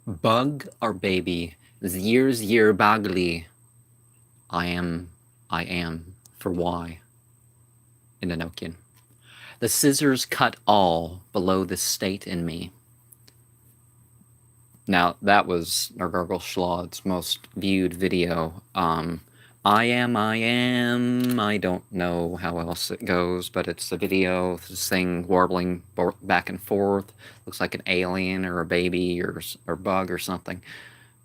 Bug or baby, year bagli. I am, for why, in Enochian. The scissors cut all below the state in me. Now, that was Nargargole Shlod's most viewed video. I don't know how else it goes, but it's a video, this thing warbling back and forth. Looks like an alien or a baby or bug or something.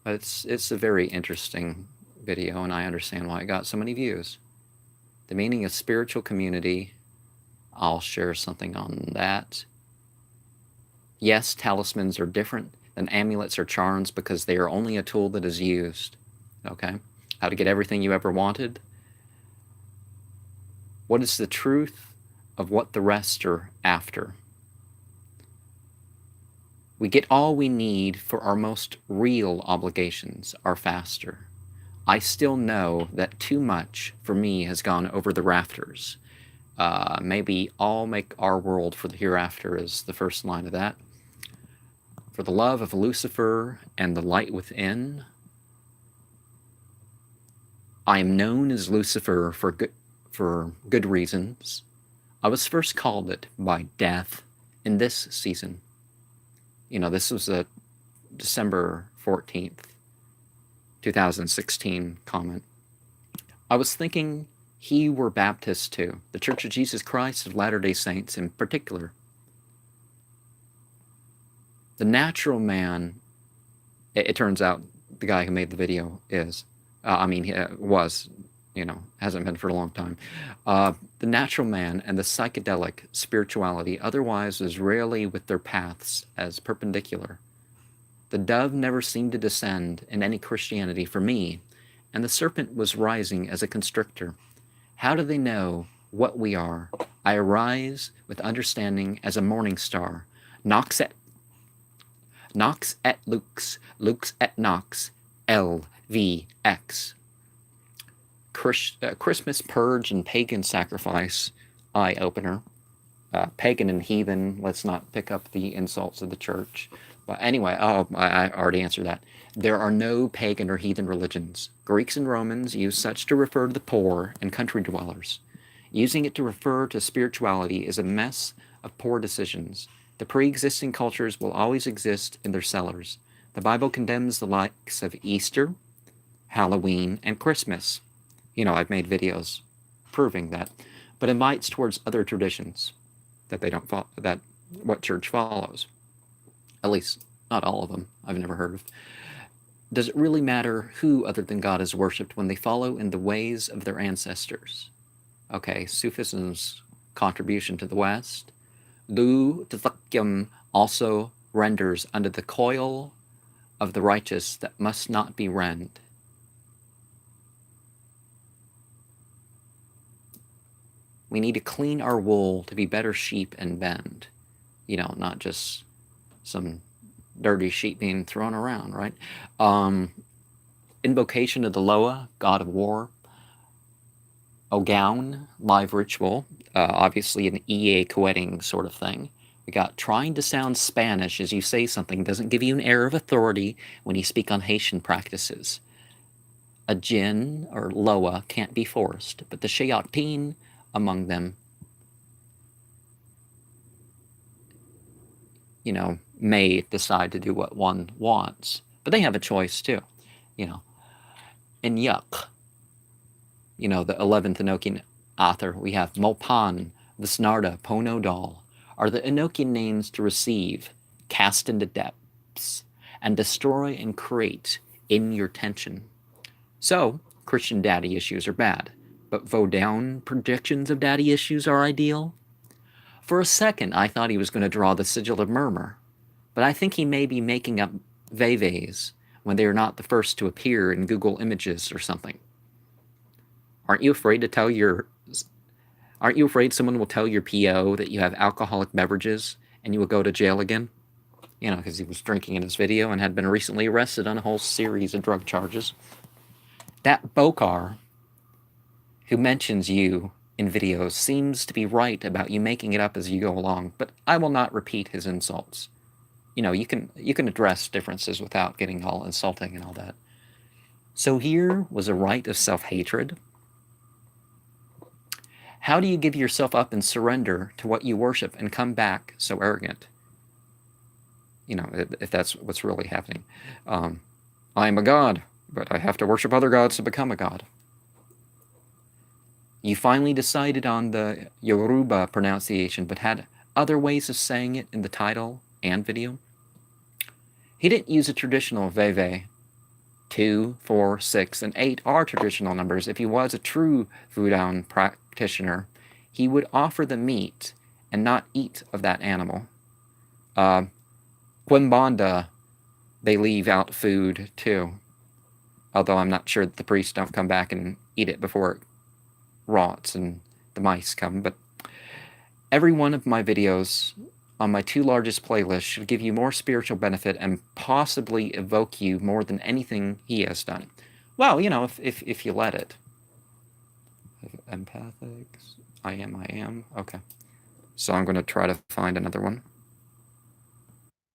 But it's a very interesting video, and I understand why it got so many views. The meaning of spiritual community, I'll share something on that. Yes, talismans are different than amulets or charms because they are only a tool that is used. Okay? How to get everything you ever wanted. What is the truth of what the rest are after? We get all we need for our most real obligations, our faster. I still know that too much for me has gone over the rafters. Maybe all make our world for the hereafter is the first line of that. For the love of Lucifer and the light within, I am known as Lucifer for good reasons. I was first called it by death in this season. You know, this was a December 14th, 2016 comment. I was thinking he were Baptists too, the Church of Jesus Christ of Latter-day Saints in particular. The natural man, it turns out the guy who made the video is, was, hasn't been for a long time. The natural man and the psychedelic spirituality otherwise is rarely with their paths as perpendicular. The dove never seemed to descend in any Christianity for me, and the serpent was rising as a constrictor. How do they know what we are? I arise with understanding as a morning star, knocks at Lux, Lux at Nox, LVX. Christmas purge and pagan sacrifice, eye-opener. Pagan and heathen, let's not pick up the insults of the church. But anyway, I already answered that. There are no pagan or heathen religions. Greeks and Romans used such to refer to the poor and country dwellers. Using it to refer to spirituality is a mess of poor decisions. The pre-existing cultures will always exist in their cellars. The Bible condemns the likes of Easter, Halloween, and Christmas. I've made videos proving that, but invites towards other traditions that they don't follow, that what church follows. At least, not all of them, I've never heard of. Does it really matter who other than God is worshipped when they follow in the ways of their ancestors? Okay, Sufism's contribution to the West. Lu Tzakyam also renders under the coil of the righteous that must not be rend. We need to clean our wool to be better sheep and bend. Not just some dirty sheep being thrown around, right? Invocation of the Loa, god of war. Ogaun, live ritual, obviously an EA coeting sort of thing. We got trying to sound Spanish as you say something doesn't give you an air of authority when you speak on Haitian practices. A jinn or Loa can't be forced, but the shayateen among them, may decide to do what one wants. But they have a choice too, In Yuck, the 11th Enochian author, we have Mopan, Visnarda, Ponodal, are the Enochian names to receive, cast into depths, and destroy and create in your tension. So, Christian daddy issues are bad, but Vodown predictions of daddy issues are ideal? For a second, I thought he was going to draw the sigil of murmur, but I think he may be making up Veves when they are not the first to appear in Google Images or something. Aren't you afraid someone will tell your PO that you have alcoholic beverages and you will go to jail again? Because he was drinking in his video and had been recently arrested on a whole series of drug charges. That Bokar, who mentions you in videos, seems to be right about you making it up as you go along, but I will not repeat his insults. you know, you can address differences without getting all insulting and all that. So here was a rite of self-hatred. How do you give yourself up and surrender to what you worship and come back so arrogant? You know, if that's what's really happening. I am a god, but I have to worship other gods to become a god. You finally decided on the Yoruba pronunciation, but had other ways of saying it in the title and video. He didn't use a traditional veve. 2, 4, 6, and 8 are traditional numbers. If he was a true Voodoo practitioner, he would offer the meat and not eat of that animal. Quimbanda, they leave out food too. Although I'm not sure that the priests don't come back and eat it before it rots and the mice come. But every one of my videos on my 2 largest playlists should give you more spiritual benefit and possibly evoke you more than anything he has done. Well, you know, if you let it. Empathics. I am. Okay. So I'm going to try to find another one.